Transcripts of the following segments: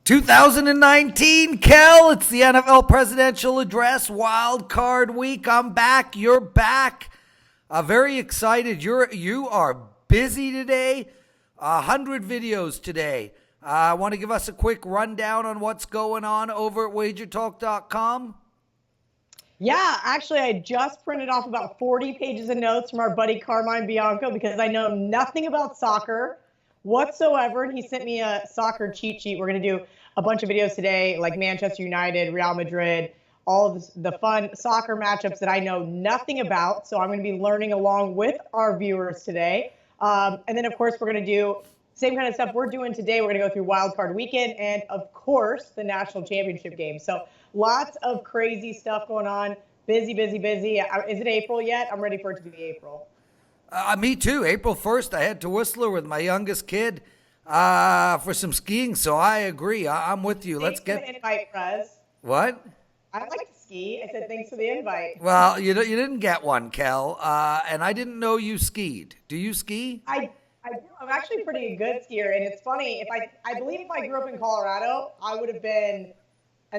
2019, Kel, it's the NFL presidential address, wild card week. I'm back. You're back. Very excited. You are busy today. 100 videos today. Want to give us a quick rundown on what's going on over at WagerTalk.com? Yeah, actually, I just printed off about 40 pages of notes from our buddy Carmine Bianco because I know nothing about soccer whatsoever. And he sent me a soccer cheat sheet. We're going to do a bunch of videos today, like Manchester United, Real Madrid, all of the fun soccer matchups that I know nothing about. So I'm going to be learning along with our viewers today. And then, of course, we're going to do same kind of stuff we're doing today. We're going to go through Wild Card Weekend and, of course, the National Championship game. So lots of crazy stuff going on. Busy, busy, busy. Is it April yet? I'm ready for it to be April. Me too. April 1st, I head to Whistler with my youngest kid for some skiing. So I agree. I'm with you. Thanks for the invite, Prez. What? I like to ski. I said thanks for the invite. Well, you didn't get one, Kel, and I didn't know you skied. Do you ski? I do. I'm actually a pretty good skier, and it's funny. I believe if I grew up in Colorado, I would have been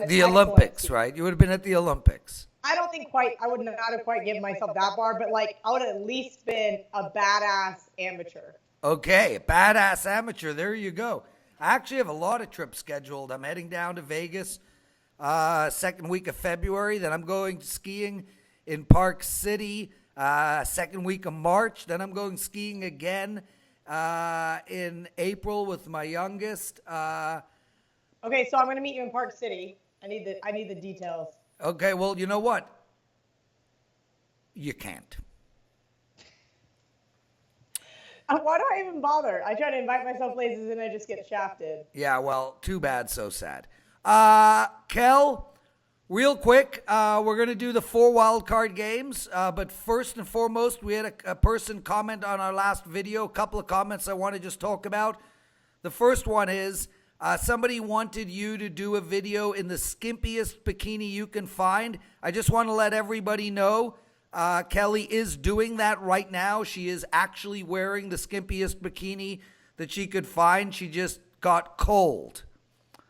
the Olympics, right? You would have been at the Olympics. I don't think I would not have quite given myself that bar, but I would have at least been a badass amateur. Okay, badass amateur. There you go. I actually have a lot of trips scheduled. I'm heading down to Vegas second week of February. Then I'm going skiing in Park City second week of March. Then I'm going skiing again in April with my youngest. Okay, so I'm going to meet you in Park City. I need the details. Okay, well, you know what? You can't. Why do I even bother? I try to invite myself places and I just get shafted. Yeah, well, too bad, so sad. Kel, real quick, we're going to do the 4 wild card games. But first and foremost, we had a person comment on our last video. A couple of comments I want to just talk about. The first one is somebody wanted you to do a video in the skimpiest bikini you can find. I just want to let everybody know Kelly is doing that right now. She is actually wearing the skimpiest bikini that she could find. She just got cold.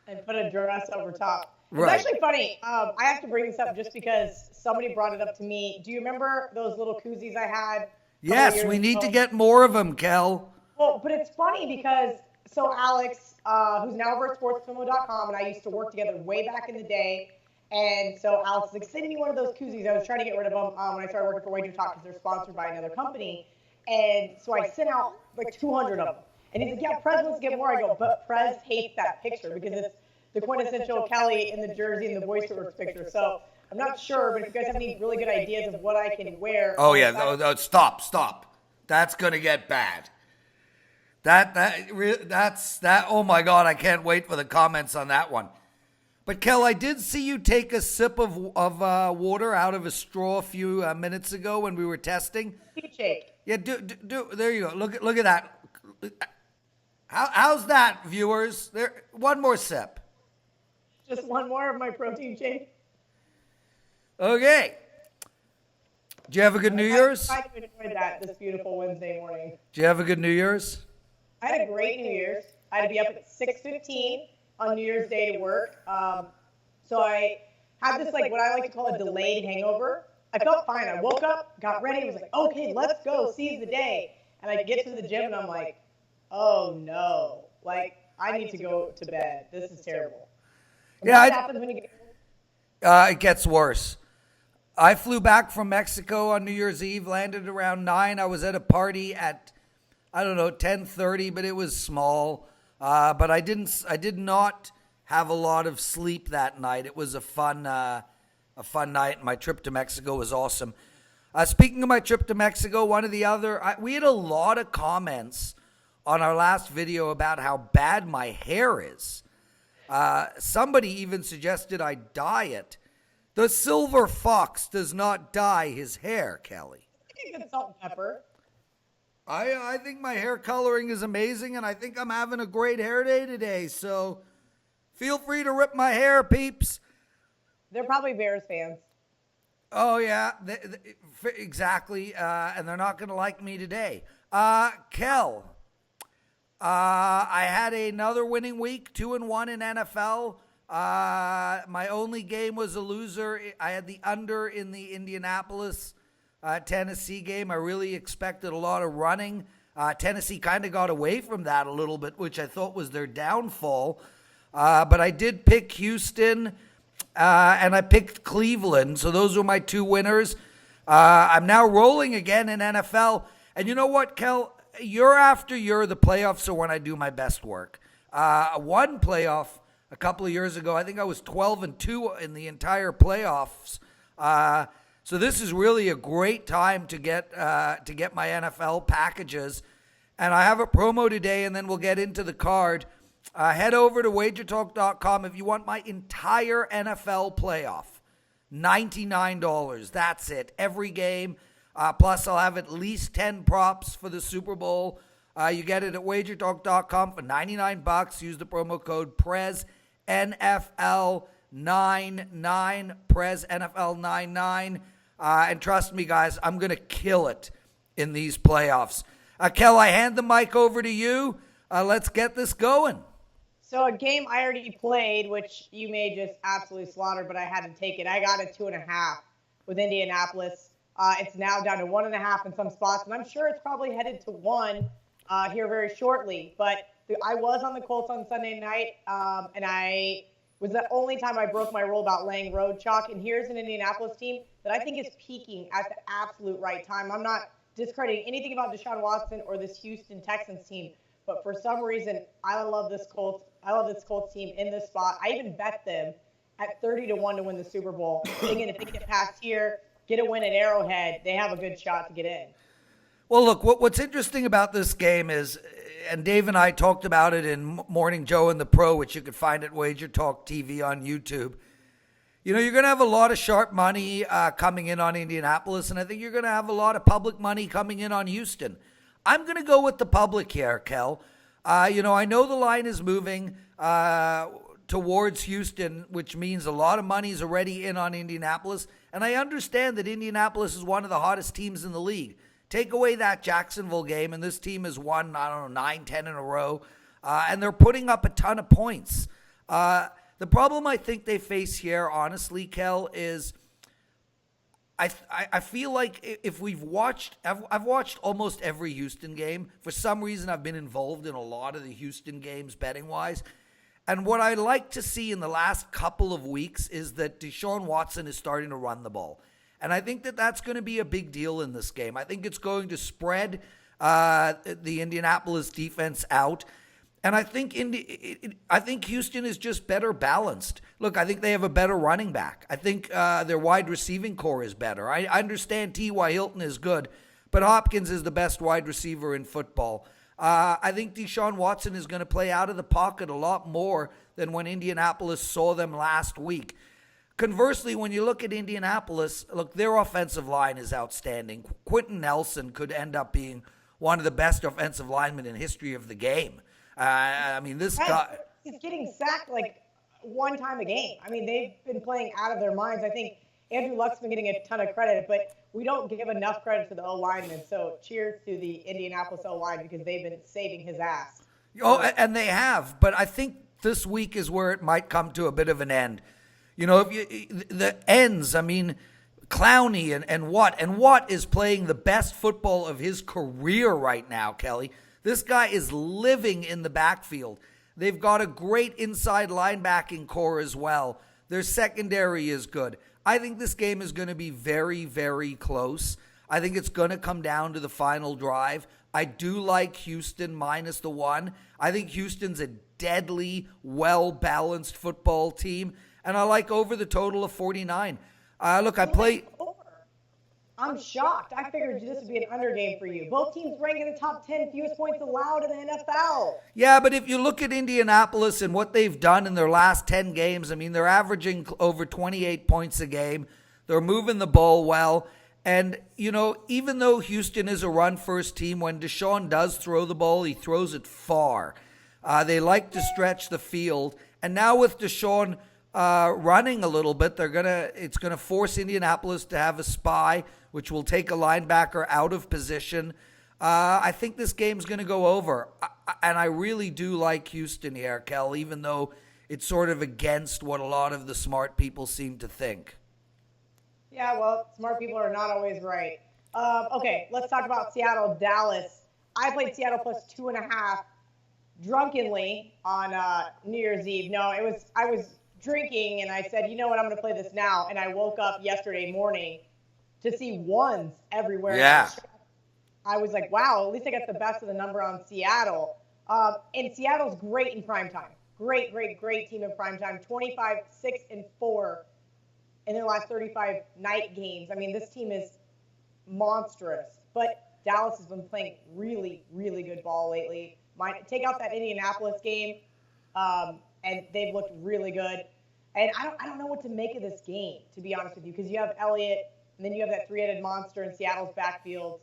And put a dress over top. Right. It's actually funny. I have to bring this up just because somebody brought it up to me. Do you remember those little koozies I had? Yes, we need to get more of them, Kel. Well, but it's funny because, so Alex, who's now over at sportsfimo.com, and I used to work together way back in the day. And so Alex was like, send me one of those koozies. I was trying to get rid of them when I started working for WagerTalk because they're sponsored by another company. And so I sent out like 200 of them. And he's like, yeah, Prez wants to get more. I go, but Prez hates that picture because it's the quintessential Kelly in the jersey and the voiceover picture. So I'm not sure, but if you guys have any really good ideas of what I can wear. Oh, yeah. Stop. That's going to get bad. That's oh my God, I can't wait for the comments on that one. But Kel, I did see you take a sip of water out of a straw a few minutes ago when we were testing. Shake. Yeah, do there you go. Look at that. How's that, viewers? There, one more sip. Just one more of my protein shake. Okay. Did you have a good New Year's? I enjoyed that this beautiful Wednesday morning. Did you have a good New Year's? I had a great New Year's. I had to be up at 6:15 on New Year's Day to work. So I had this, what I like to call a delayed hangover. I felt fine. I woke up, got ready, was like, okay, let's go, seize the day. And I get to the gym and I'm like, oh no, I need to go to bed. This is terrible. And what happens when you get it gets worse. I flew back from Mexico on New Year's Eve, landed around 9. I was at a party at, 10:30, but it was small. But I did not have a lot of sleep that night. It was a fun night. My trip to Mexico was awesome. Speaking of my trip to Mexico, we had a lot of comments on our last video about how bad my hair is. Somebody even suggested I dye it. The silver fox does not dye his hair, Kelly. I think it's salt and pepper. I think my hair coloring is amazing, and I think I'm having a great hair day today. So feel free to rip my hair, peeps. They're probably Bears fans. Oh, yeah, exactly. And they're not going to like me today. Kel, I had another winning week, 2-1 in NFL. My only game was a loser. I had the under in the Indianapolis Tennessee game. I really expected a lot of running. Tennessee kind of got away from that a little bit, which I thought was their downfall. But I did pick Houston, and I picked Cleveland. So those were my two winners. I'm now rolling again in NFL. And you know what, Kel? Year after year, the playoffs are when I do my best work. One playoff a couple of years ago, I think I was 12-2 in the entire playoffs. So this is really a great time to get my NFL packages. And I have a promo today, and then we'll get into the card. Head over to WagerTalk.com if you want my entire NFL playoff. $99. That's it. Every game. Plus, I'll have at least 10 props for the Super Bowl. You get it at WagerTalk.com for $99. Use the promo code Prez NFL99. Prez NFL99. And trust me, guys, I'm going to kill it in these playoffs. Kel, I hand the mic over to you. Let's get this going. So a game I already played, which you may just absolutely slaughter, but I had to take it. I got a 2.5 with Indianapolis. It's now down to 1.5 in some spots, and I'm sure it's probably headed to 1 here very shortly. But I was on the Colts on Sunday night, and I was the only time I broke my rule about laying road chalk. And here's an Indianapolis team that I think is peaking at the absolute right time. I'm not discrediting anything about Deshaun Watson or this Houston Texans team, but for some reason, I love this Colts team in this spot. I even bet them at 30-1 to win the Super Bowl. Thinking if they get past here, get a win at Arrowhead, they have a good shot to get in. Well, look, what's interesting about this game is, and Dave and I talked about it in Morning Joe and the Pro, which you can find at WagerTalk TV on YouTube. You know, you're going to have a lot of sharp money coming in on Indianapolis, and I think you're going to have a lot of public money coming in on Houston. I'm going to go with the public here, Kel. I know the line is moving towards Houston, which means a lot of money is already in on Indianapolis. And I understand that Indianapolis is one of the hottest teams in the league. Take away that Jacksonville game, and this team has won, 9, 10 in a row. And they're putting up a ton of points. The problem I think they face here, honestly, Kel, is I feel like if I've watched almost every Houston game. For some reason, I've been involved in a lot of the Houston games betting-wise. And what I like to see in the last couple of weeks is that Deshaun Watson is starting to run the ball. And I think that that's going to be a big deal in this game. I think it's going to spread the Indianapolis defense out. And I think Houston is just better balanced. Look, I think they have a better running back. I think their wide receiving core is better. I understand T.Y. Hilton is good, but Hopkins is the best wide receiver in football. I think Deshaun Watson is going to play out of the pocket a lot more than when Indianapolis saw them last week. Conversely, when you look at Indianapolis, look, their offensive line is outstanding. Quentin Nelson could end up being one of the best offensive linemen in history of the game. This guy... He's getting sacked like one time a game. I mean, they've been playing out of their minds. I think Andrew Luck's been getting a ton of credit, but we don't give enough credit to the O-linemen. So cheers to the Indianapolis O-line because they've been saving his ass. Oh, and they have. But I think this week is where it might come to a bit of an end. The ends, Clowney and Watt is playing the best football of his career right now, Kelly. This guy is living in the backfield. They've got a great inside linebacking core as well. Their secondary is good. I think this game is going to be very, very close. I think it's going to come down to the final drive. I do like Houston minus the 1. I think Houston's a deadly, well-balanced football team. And I like over the total of 49. I'm shocked. I figured this would be an under game for you. Both teams rank in the top 10 fewest points allowed in the NFL. Yeah, but if you look at Indianapolis and what they've done in their last 10 games, they're averaging over 28 points a game. They're moving the ball well. And, even though Houston is a run-first team, when Deshaun does throw the ball, he throws it far. They like to stretch the field. And now with Deshaun running a little bit, it's gonna force Indianapolis to have a spy, which will take a linebacker out of position. I think this game's going to go over. And I really do like Houston here, Kel, even though it's sort of against what a lot of the smart people seem to think. Yeah, well, smart people are not always right. Okay, let's talk about Seattle, Dallas. I played Seattle plus 2.5 drunkenly on New Year's Eve. No, I was drinking, and I said, you know what, I'm going to play this now. And I woke up yesterday morning to see ones everywhere. Yeah. I was like, wow, at least I got the best of the number on Seattle. And Seattle's great in primetime. Great team in primetime. 25-6-4 in their last 35 night games. I mean, this team is monstrous. But Dallas has been playing really, really good ball lately. Take out that Indianapolis game, and they've looked really good. And I don't know what to make of this game, to be honest with you, because you have Elliott, and then you have that three-headed monster in Seattle's backfield.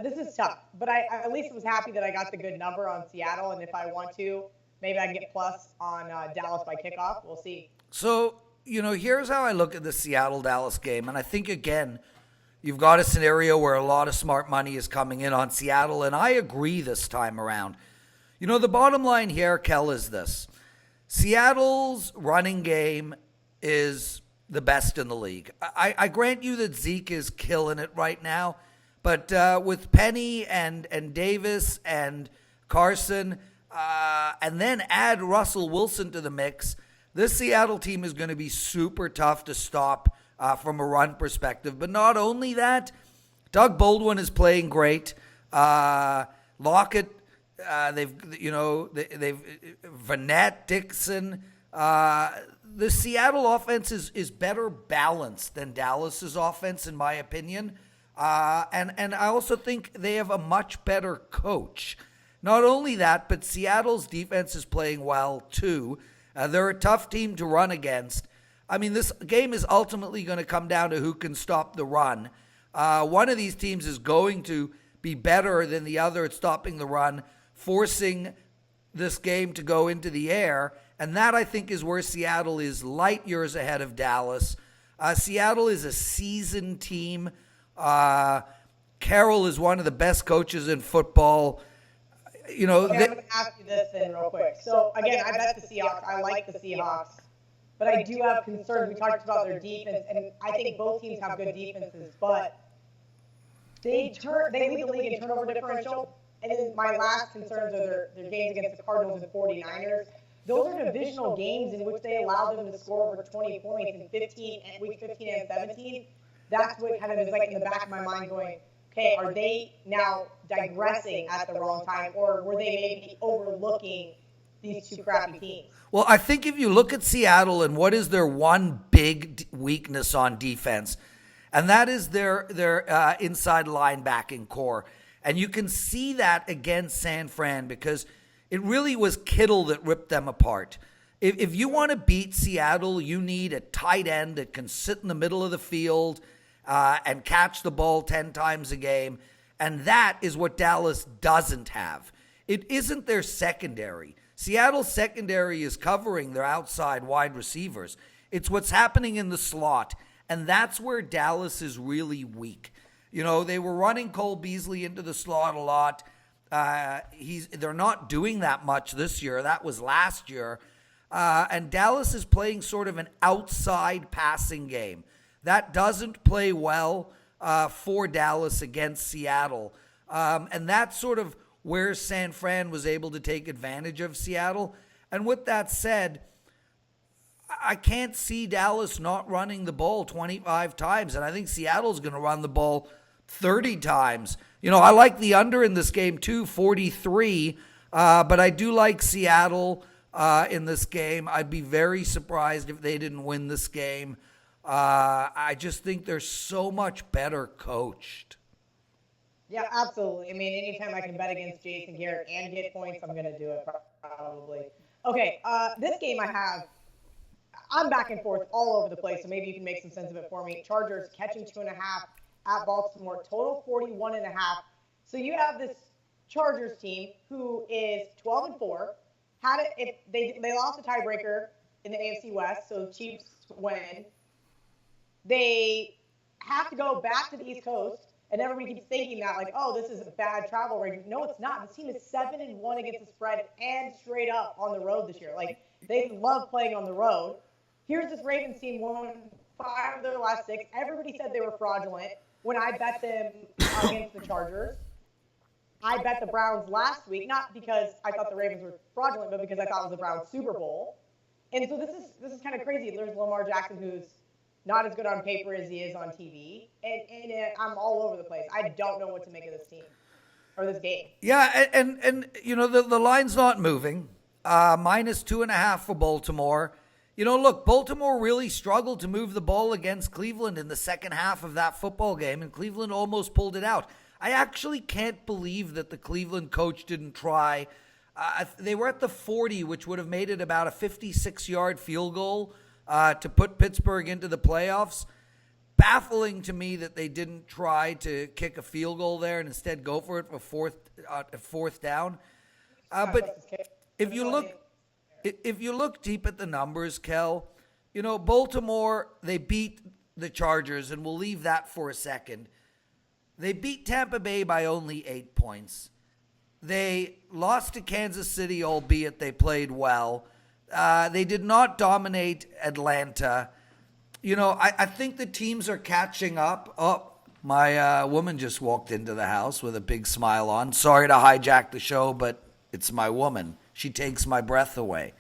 This is tough, but I at least was happy that I got the good number on Seattle, and if I want to, maybe I can get plus on Dallas by kickoff. We'll see. So, here's how I look at the Seattle-Dallas game, and I think, again, you've got a scenario where a lot of smart money is coming in on Seattle, and I agree this time around. The bottom line here, Kel, is this. Seattle's running game is the best in the league. I grant you that Zeke is killing it right now, but with Penny and Davis and Carson, and then add Russell Wilson to the mix, this Seattle team is going to be super tough to stop from a run perspective. But not only that, Doug Baldwin is playing great. Lockett, they've Vanette, Dixon. The Seattle offense is better balanced than Dallas's offense, in my opinion. And I also think they have a much better coach. Not only that, but Seattle's defense is playing well too. They're a tough team to run against. I mean, this game is ultimately going to come down to who can stop the run. One of these teams is going to be better than the other at stopping the run, forcing this game to go into the air. And that, I think, is where Seattle is light years ahead of Dallas. Seattle is a seasoned team. Carroll is one of the best coaches in football. I'm going to ask you this then real quick. So, again, I bet the Seahawks. I like the Seahawks. But I do have concerns. We talked about their defense, and I think both teams have good defenses, but they lead the league in turnover differential. And then my last concerns are their games against the Cardinals and 49ers. Those are divisional games in which they allow them to score over 20 points in week 15 and 17. That's what kind of is like in the back of my mind going, okay, are they now digressing at the wrong time, or were they maybe overlooking these two crappy teams? Well, I think if you look at Seattle and what is their one big weakness on defense, and that is their inside linebacking core. And you can see that against San Fran because it really was Kittle that ripped them apart. If you want to beat Seattle, you need a tight end that can sit in the middle of the field and catch the ball 10 times a game. And that is what Dallas doesn't have. It isn't their secondary. Seattle's secondary is covering their outside wide receivers. It's what's happening in the slot. And that's where Dallas is really weak. They were running Cole Beasley into the slot a lot. They're not doing that much this year. That was last year. And Dallas is playing sort of an outside passing game. That doesn't play well for Dallas against Seattle. And that's sort of where San Fran was able to take advantage of Seattle. And with that said, I can't see Dallas not running the ball 25 times. And I think Seattle's going to run the ball 30 times. I like the under in this game too, 43. But I do like Seattle in this game. I'd be very surprised if they didn't win this game. I just think they're so much better coached. Yeah, absolutely. I mean, anytime I can bet against Jason Garrett and get points, I'm going to do it probably. Okay, this game I'm back and forth all over the place, so maybe you can make some sense of it for me. Chargers catching 2.5 at Baltimore, total 41.5. So you have this Chargers team who is 12-4. They lost the tiebreaker in the AFC West, so Chiefs win. They have to go back to the East Coast And everybody keeps thinking that, like, oh, this is a bad travel rate. No, it's not. This team is 7-1 against the spread and straight up on the road this year. Like, they love playing on the road. Here's this Ravens team won 5 of their last 6. Everybody said they were fraudulent when I bet them against the Chargers. I bet the Browns last week, not because I thought the Ravens were fraudulent, but because I thought it was the Browns Super Bowl. And so this is kind of crazy. There's Lamar Jackson, who's not as good on paper as he is on TV, and I'm all over the place. I don't know what to make of this team or this game. Yeah, and you know, the line's not moving. -2.5 for Baltimore. You know, look, Baltimore really struggled to move the ball against Cleveland in the second half of that football game, and Cleveland almost pulled it out. I actually can't believe that the Cleveland coach didn't try. They were at the 40, which would have made it about a 56-yard field goal to put Pittsburgh into the playoffs. Baffling to me that they didn't try to kick a field goal there and instead go for it for fourth down. But if you look deep at the numbers, Kel, you know, Baltimore, they beat the Chargers, and we'll leave that for a second. They beat Tampa Bay by only 8 points. They lost to Kansas City, albeit they played well. They did not dominate Atlanta. You know, I think the teams are catching up. Oh, my woman just walked into the house with a big smile on. Sorry to hijack the show, but it's my woman. She takes my breath away.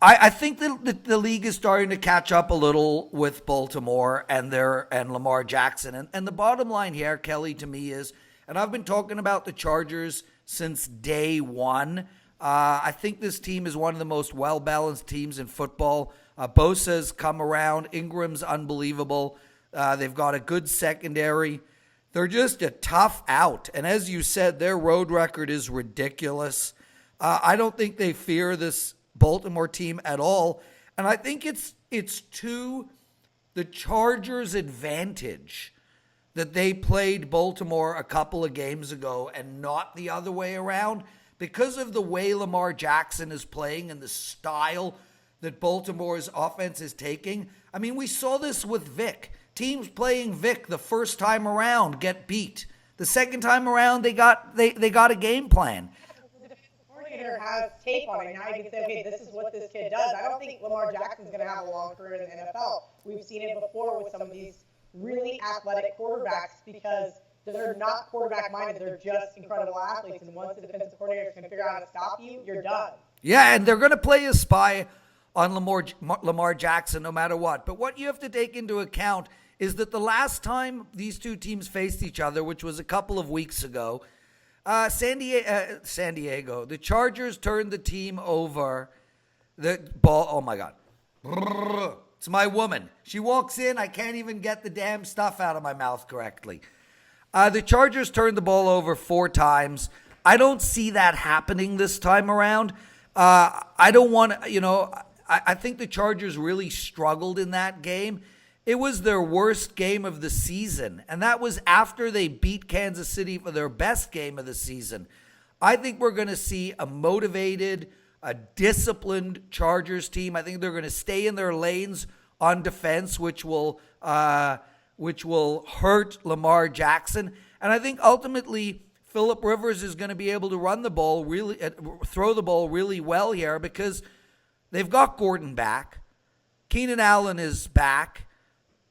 I think that the league is starting to catch up a little with Baltimore and Lamar Jackson. And the bottom line here, Kelly, to me is, and I've been talking about the Chargers since day one. I think this team is one of the most well-balanced teams in football. Bosa's come around. Ingram's unbelievable. They've got a good secondary. They're just a tough out. And as you said, their road record is ridiculous. I don't think they fear this Baltimore team at all. And I think it's to the Chargers' advantage that they played Baltimore a couple of games ago and not the other way around. Because of the way Lamar Jackson is playing and the style that Baltimore's offense is taking. I mean, we saw this with Vic. Teams playing Vic the first time around get beat. The second time around, they got a game plan. The coordinator has tape on it. Now you can say, okay, this is what this kid does. I don't think Lamar Jackson's going to have a long career in the NFL. We've seen it before with some of these really athletic quarterbacks because they're not quarterback-minded. They're just incredible athletes. And once the defensive coordinators can figure out how to stop you, you're done. Yeah, and they're going to play a spy on Lamar Jackson no matter what. But what you have to take into account is that the last time these two teams faced each other, which was a couple of weeks ago, San Diego, the Chargers turned the team over. The ball, oh my God. It's my woman. She walks in, I can't even get the damn stuff out of my mouth correctly. The Chargers turned the ball over 4 times. I don't see that happening this time around. I don't want to, you know, I think the Chargers really struggled in that game. It was their worst game of the season, and that was after they beat Kansas City for their best game of the season. I think we're going to see a motivated, a disciplined Chargers team. I think they're going to stay in their lanes on defense, which will hurt Lamar Jackson. And I think ultimately Phillip Rivers is going to be able to run the ball really, throw the ball really well here because they've got Gordon back. Keenan Allen is back.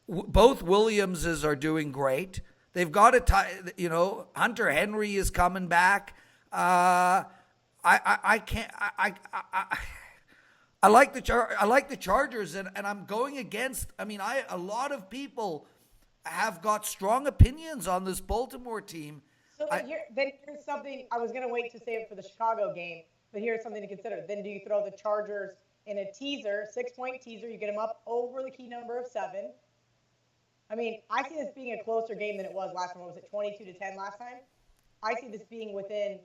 Both Williamses are doing great. They've got Hunter Henry is coming back. I like the Chargers, and I'm going against. I mean, a lot of people have got strong opinions on this Baltimore team. So here's something. I was going to wait to save it for the Chicago game, but here's something to consider. Then do you throw the Chargers in a teaser, 6-point teaser? You get them up over the key number of 7. I mean, I see this being a closer game than it was last time. What was it, 22-10 last time? I see this being within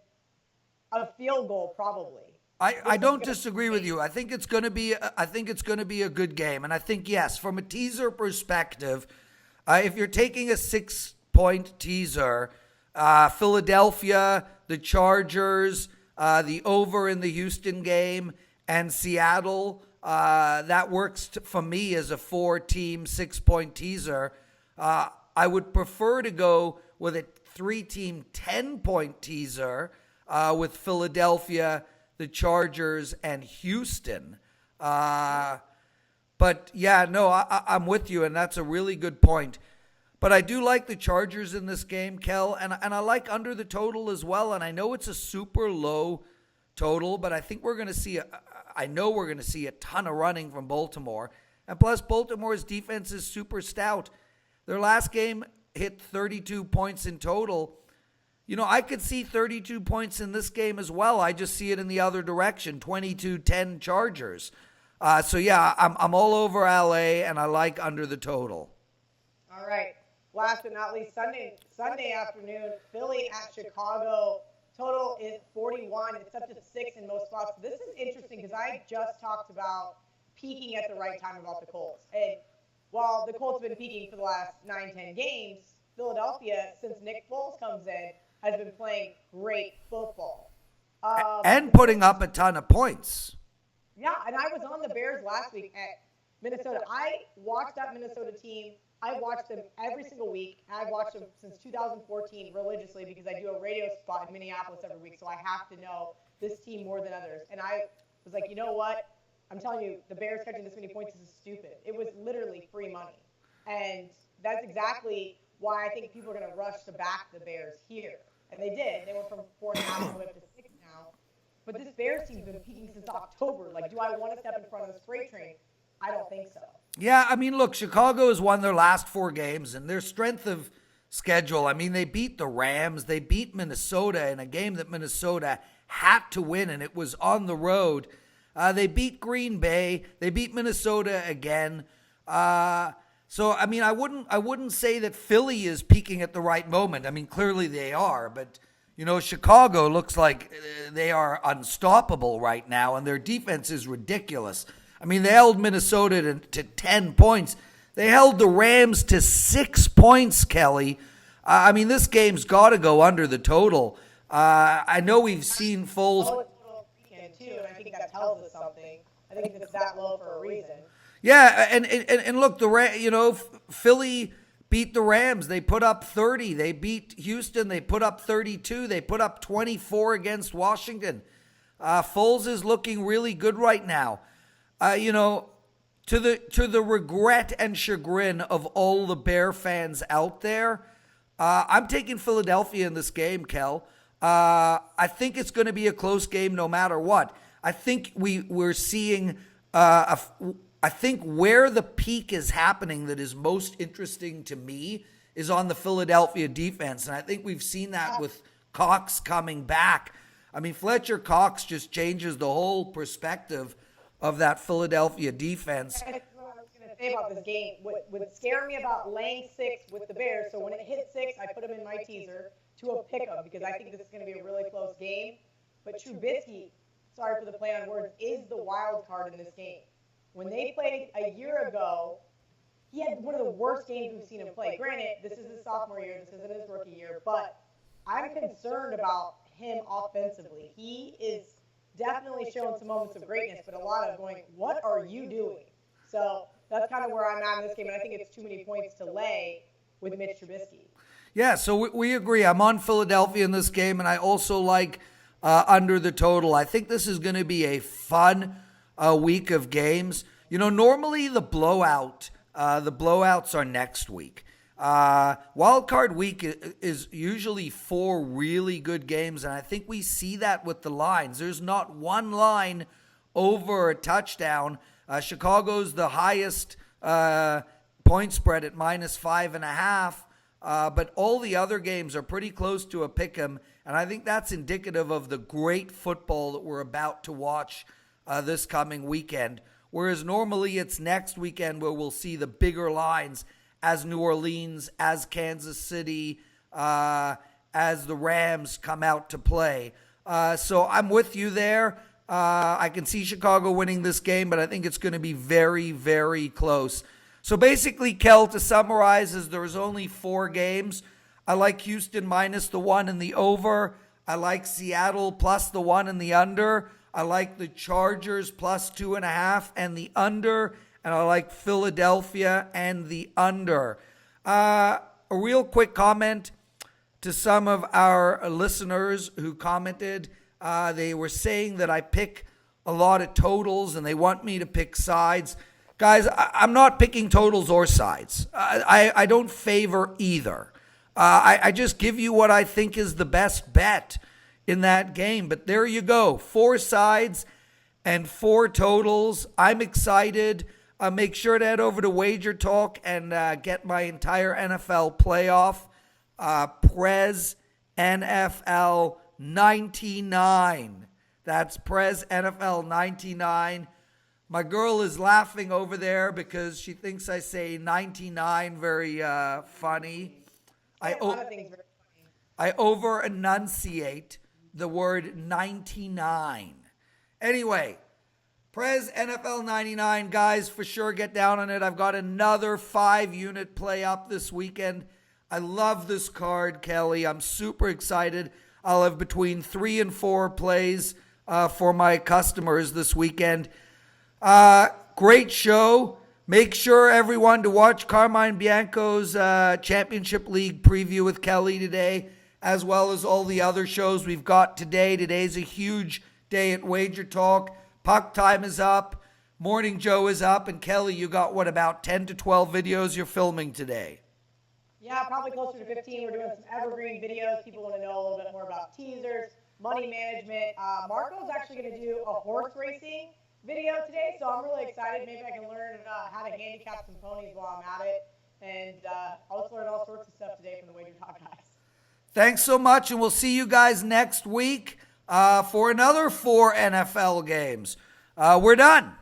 a field goal probably. I don't disagree with you. I think it's going to be a good game, and I think yes, from a teaser perspective, if you're taking a 6-point teaser, Philadelphia, the Chargers, the over in the Houston game, and Seattle, that works for me as a 4-team 6-point teaser. I would prefer to go with a 3-team 10-point teaser with Philadelphia, the Chargers, and Houston. But yeah, no, I'm with you, and that's a really good point. But I do like the Chargers in this game, Kel, and I like under the total as well. And I know it's a super low total, but I think we're going to see I know we're going to see a ton of running from Baltimore. And plus, Baltimore's defense is super stout. Their last game hit 32 points in total. You know, I could see 32 points in this game as well. I just see it in the other direction, 22-10 Chargers. So yeah, I'm all over LA, and I like under the total. All right. Last but not least, Sunday afternoon, Philly at Chicago. Total is 41. It's up to 6 in most spots. This is interesting because I just talked about peaking at the right time about the Colts. And while the Colts have been peaking for the last 9-10 games, Philadelphia, since Nick Foles comes in, has been playing great football. And putting up a ton of points. Yeah, and I was on the Bears last week at Minnesota. I watched that Minnesota team. I watched them every single week. I've watched them since 2014 religiously because I do a radio spot in Minneapolis every week, so I have to know this team more than others. And I was like, you know what? I'm telling you, the Bears catching this many points is stupid. It was literally free money. And that's exactly why I think people are going to rush to back the Bears here. And they did. They went from 4.5 all the way up to 6 now. But this Bears team's been peaking since October. Like, do I want to step in front of the freight train? I don't think so. Yeah, I mean, look, Chicago has won their last 4 games, and their strength of schedule, I mean, they beat the Rams, they beat Minnesota in a game that Minnesota had to win, and it was on the road. They beat Green Bay, they beat Minnesota again. So, I mean, I wouldn't say that Philly is peaking at the right moment. I mean, clearly they are, but, you know, Chicago looks like they are unstoppable right now, and their defense is ridiculous. I mean, they held Minnesota to 10 points. They held the Rams to 6 points, Kelly. I mean, this game's got to go under the total. I know we've seen Foles. Too, and I think that tells us something. I think it's that low for a reason. Yeah, and look, Philly beat the Rams. They put up 30. They beat Houston. They put up 32. They put up 24 against Washington. Foles is looking really good right now. You know, to the regret and chagrin of all the Bear fans out there, I'm taking Philadelphia in this game, Kel. I think it's going to be a close game no matter what. I think we're seeing I think where the peak is happening that is most interesting to me is on the Philadelphia defense. And I think we've seen that with Cox coming back. I mean, Fletcher Cox just changes the whole perspective of that Philadelphia defense. That's what I was going to say about this game. What would scare me about laying 6 with the Bears, so when it hit 6, I put them in my teaser to a pick-up because I think this is going to be a really close game. But Trubisky, sorry for the play on words, is the wild card in this game. When they played a year ago, he had one of the worst games we've seen him play. Granted, this is his sophomore year, this isn't his rookie year, but I'm concerned about him offensively. He is definitely showing some moments of greatness, but a lot of going, what are you doing? So that's kind of where I'm at in this game, and I think it's too many points to lay with Mitch Trubisky. Yeah, so we agree. I'm on Philadelphia in this game, and I also like under the total. I think this is going to be a fun week of games. You know, normally the blowouts are next week. Wild card week is usually 4 really good games, and I think we see that with the lines. There's not one line over a touchdown. Chicago's the highest point spread at -5.5, but all the other games are pretty close to a pick'em, and I think that's indicative of the great football that we're about to watch this coming weekend. Whereas normally it's next weekend where we'll see the bigger lines as New Orleans, as Kansas City, as the Rams come out to play. So I'm with you there. I can see Chicago winning this game, but I think it's going to be very, very close. So basically, Kel, to summarize, is there's only 4 games. I like Houston -1 and the over. I like Seattle +1 and the under. I like the Chargers +2.5 and the under. And I like Philadelphia and the under. A real quick comment to some of our listeners who commented. They were saying that I pick a lot of totals and they want me to pick sides. Guys, I'm not picking totals or sides. I don't favor either. I just give you what I think is the best bet in that game. But there you go. 4 sides and 4 totals. I'm excited. Make sure to head over to WagerTalk and get my entire NFL playoff. Prez NFL 99. That's Prez NFL 99. My girl is laughing over there because she thinks I say 99 very funny. I over enunciate the word 99. Anyway, Prez NFL 99, guys, for sure get down on it. I've got another 5-unit play up this weekend. I love this card, Kelly. I'm super excited. I'll have between 3 and 4 plays for my customers this weekend. Great show. Make sure, everyone, to watch Carmine Bianco's Championship League preview with Kelly today, as well as all the other shows we've got today. Today's a huge day at WagerTalk. Puck Time is up. Morning Joe is up. And Kelly, you got, what, about 10 to 12 videos you're filming today? Yeah, probably closer to 15. We're doing some evergreen videos. People want to know a little bit more about teasers, money management. Marco's actually going to do a horse racing video today, so I'm really excited. Maybe I can learn how to handicap some ponies while I'm at it. And I'll just learn all sorts of stuff today from the WagerTalk guys. Thanks so much, and we'll see you guys next week for another 4 NFL games. We're done.